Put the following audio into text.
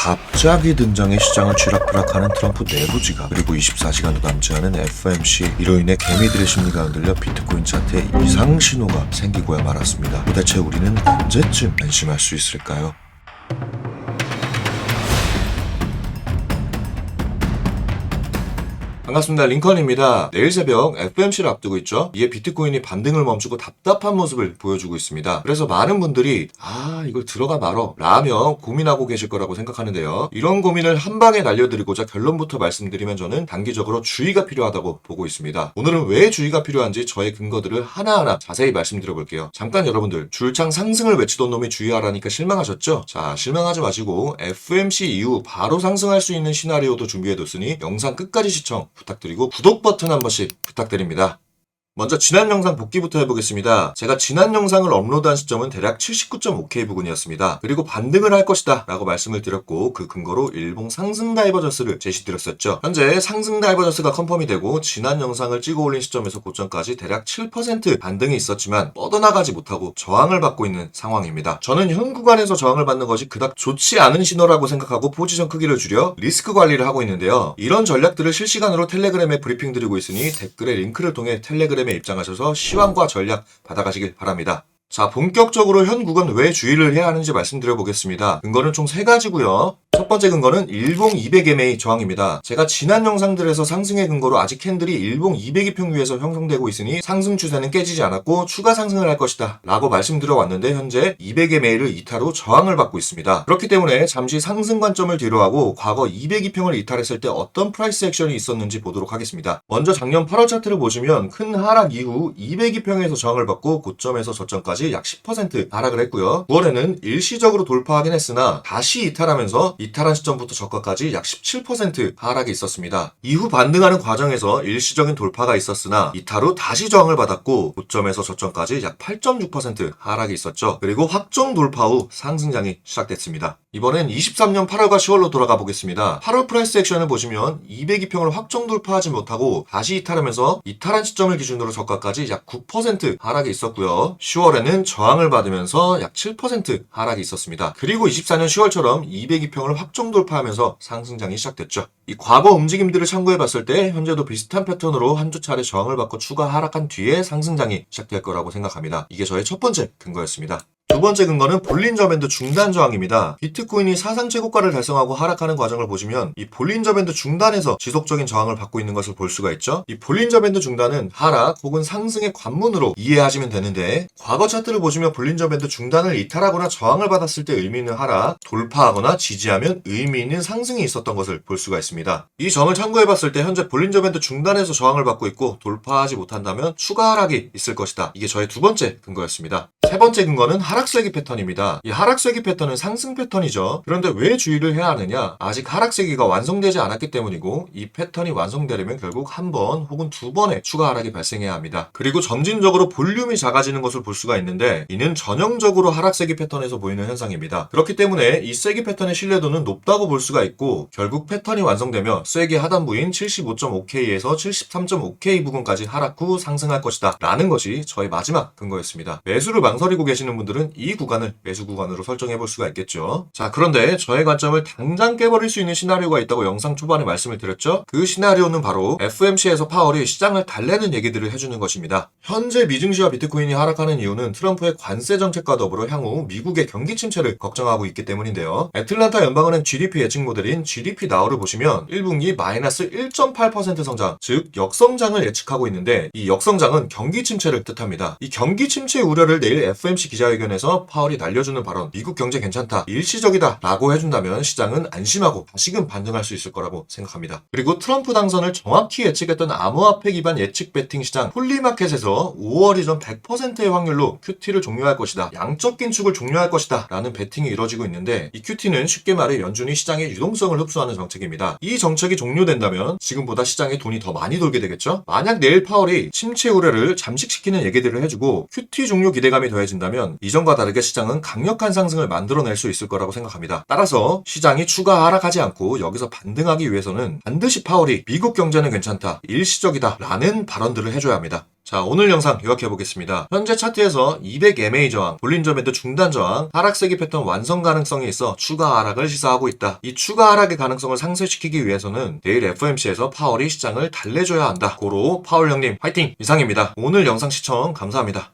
갑자기 등장해 시장을 쥐락펴락하는 트럼프 내부 지갑, 그리고 24시간도 남지 않은 FOMC, 이로 인해 개미들의 심리가 흔들려 비트코인 차트에 이상 신호가 생기고야 말았습니다. 도대체 우리는 언제쯤 안심할 수 있을까요? 반갑습니다. 링컨입니다. 내일 새벽 FOMC를 앞두고 있죠. 이에 비트코인이 반등을 멈추고 답답한 모습을 보여주고 있습니다. 그래서 많은 분들이 이걸 들어가 말어 라며 고민하고 계실 거라고 생각하는데요. 이런 고민을 한 방에 날려드리고자 결론부터 말씀드리면 저는 단기적으로 주의가 필요하다고 보고 있습니다. 오늘은 왜 주의가 필요한지 저의 근거들을 하나하나 자세히 말씀드려 볼게요. 잠깐 여러분들, 줄창 상승을 외치던 놈이 주의하라니까 실망하셨죠? 자, 실망하지 마시고 FOMC 이후 바로 상승할 수 있는 시나리오도 준비해뒀으니 영상 끝까지 시청 부탁드리고 구독 버튼 한 번씩 부탁드립니다. 먼저 지난 영상 복기부터 해보겠습니다. 제가 지난 영상을 업로드한 시점은 대략 79.5K 부근이었습니다. 그리고 반등을 할 것이다 라고 말씀을 드렸고, 그 근거로 일봉 상승 다이버전스를 제시드렸었죠. 현재 상승 다이버전스가 컨펌이 되고 지난 영상을 찍어 올린 시점에서 고점까지 대략 7% 반등이 있었지만 뻗어나가지 못하고 저항을 받고 있는 상황입니다. 저는 현 구간에서 저항을 받는 것이 그닥 좋지 않은 신호라고 생각하고 포지션 크기를 줄여 리스크 관리를 하고 있는데요. 이런 전략들을 실시간으로 텔레그램에 브리핑 드리고 있으니 댓글에 링크를 통해 텔레그램에 입장하셔서 시황과 전략 받아가시길 바랍니다. 자, 본격적으로 현 구간 왜 주의를 해야 하는지 말씀드려 보겠습니다. 근거는 총 3가지고요. 첫 번째 근거는 일봉 200MA 저항입니다. 제가 지난 영상들에서 상승의 근거로 아직 캔들이 일봉 200이평 위에서 형성되고 있으니 상승 추세는 깨지지 않았고 추가 상승을 할 것이다 라고 말씀드려 왔는데, 현재 200MA를 이탈로 저항을 받고 있습니다. 그렇기 때문에 잠시 상승 관점을 뒤로하고 과거 202평을 이탈했을 때 어떤 프라이스 액션이 있었는지 보도록 하겠습니다. 먼저 작년 8월 차트를 보시면 큰 하락 이후 202평에서 저항을 받고 고점에서 저점까지 약 10% 하락을 했고요. 9월에는 일시적으로 돌파하긴 했으나 다시 이탈하면서 이탈한 시점부터 저가까지 약 17% 하락이 있었습니다. 이후 반등하는 과정에서 일시적인 돌파가 있었으나 이탈 후 다시 저항을 받았고 고점에서 저점까지 약 8.6% 하락이 있었죠. 그리고 확정 돌파 후 상승장이 시작됐습니다. 이번엔 23년 8월과 10월로 돌아가 보겠습니다. 8월 프라이스 액션을 보시면 202평을 확정 돌파하지 못하고 다시 이탈하면서 이탈한 시점을 기준으로 저가까지 약 9% 하락이 있었고요. 10월에는 저항을 받으면서 약 7% 하락이 있었습니다. 그리고 24년 10월처럼 202평을 확정 돌파하면서 상승장이 시작됐죠. 이 과거 움직임들을 참고해 봤을 때 현재도 비슷한 패턴으로 한두 차례 저항을 받고 추가 하락한 뒤에 상승장이 시작될 거라고 생각합니다. 이게 저의 첫 번째 근거였습니다. 두 번째 근거는 볼린저 밴드 중단 저항입니다. 비트코인이 사상 최고가를 달성하고 하락하는 과정을 보시면 이 볼린저 밴드 중단에서 지속적인 저항을 받고 있는 것을 볼 수가 있죠. 이 볼린저 밴드 중단은 하락 혹은 상승의 관문으로 이해하시면 되는데, 과거 차트를 보시면 볼린저 밴드 중단을 이탈하거나 저항을 받았을 때 의미 있는 하락, 돌파하거나 지지하면 의미 있는 상승이 있었던 것을 볼 수가 있습니다. 이 점을 참고해 봤을 때 현재 볼린저 밴드 중단에서 저항을 받고 있고 돌파하지 못한다면 추가 하락이 있을 것이다. 이게 저의 두 번째 근거였습니다. 세 번째 근거는 하락세기 패턴입니다. 이 하락세기 패턴은 상승 패턴이죠. 그런데 왜 주의를 해야 하느냐? 아직 하락세기가 완성되지 않았기 때문이고, 이 패턴이 완성되려면 결국 한 번 혹은 두 번의 추가 하락이 발생해야 합니다. 그리고 점진적으로 볼륨이 작아지는 것을 볼 수가 있는데, 이는 전형적으로 하락세기 패턴에서 보이는 현상입니다. 그렇기 때문에 이 세기 패턴의 신뢰도는 높다고 볼 수가 있고, 결국 패턴이 완성되며 세기 하단부인 75.5K에서 73.5K 부근까지 하락 후 상승할 것이다 라는 것이 저의 마지막 근거였습니다. 매수를 망설이고 계시는 분들은 이 구간을 매수 구간으로 설정해 볼 수가 있겠죠. 자, 그런데 저의 관점을 당장 깨버릴 수 있는 시나리오가 있다고 영상 초반에 말씀을 드렸죠. 그 시나리오는 바로 FOMC에서 파월이 시장을 달래는 얘기들을 해주는 것입니다. 현재 미증시와 비트코인이 하락하는 이유는 트럼프의 관세 정책과 더불어 향후 미국의 경기 침체를 걱정하고 있기 때문인데요. 애틀란타 연방은행 GDP 예측 모델인 GDP 나우를 보시면 1분기 마이너스 1.8% 성장, 즉 역성장을 예측하고 있는데, 이 역성장은 경기 침체를 뜻합니다. 이 경기 침체 우려를 내일 FOMC 기자회견에서 파월이 날려주는 발언, 미국 경제 괜찮다, 일시적이다 라고 해준다면 시장은 안심하고 다시금 반등할 수 있을 거라고 생각합니다. 그리고 트럼프 당선을 정확히 예측했던 암호화폐 기반 예측 베팅 시장 폴리마켓에서 5월 이전 100%의 확률로 QT를 종료할 것이다, 양적 긴축을 종료할 것이다 라는 베팅이 이뤄지고 있는데, 이 QT는 쉽게 말해 연준이 시장의 유동성을 흡수하는 정책입니다. 이 정책이 종료된다면 지금보다 시장에 돈이 더 많이 돌게 되겠죠. 만약 내일 파월이 침체 우려를 잠식시키는 얘기들을 해주고 QT 종료 기대감이 더해진다면 이전과 예상과 다르게 시장은 강력한 상승을 만들어낼 수 있을 거라고 생각합니다. 따라서 시장이 추가 하락하지 않고 여기서 반등하기 위해서는 반드시 파월이 미국 경제는 괜찮다, 일시적이다 라는 발언들을 해줘야 합니다. 자, 오늘 영상 요약해 보겠습니다. 현재 차트에서 200MA 저항, 볼린저 매도 중단 저항, 하락세기 패턴 완성 가능성이 있어 추가 하락을 시사하고 있다. 이 추가 하락의 가능성을 상쇄시키기 위해서는 내일 FOMC에서 파월이 시장을 달래줘야 한다. 고로 파월 형님 화이팅! 이상입니다. 오늘 영상 시청 감사합니다.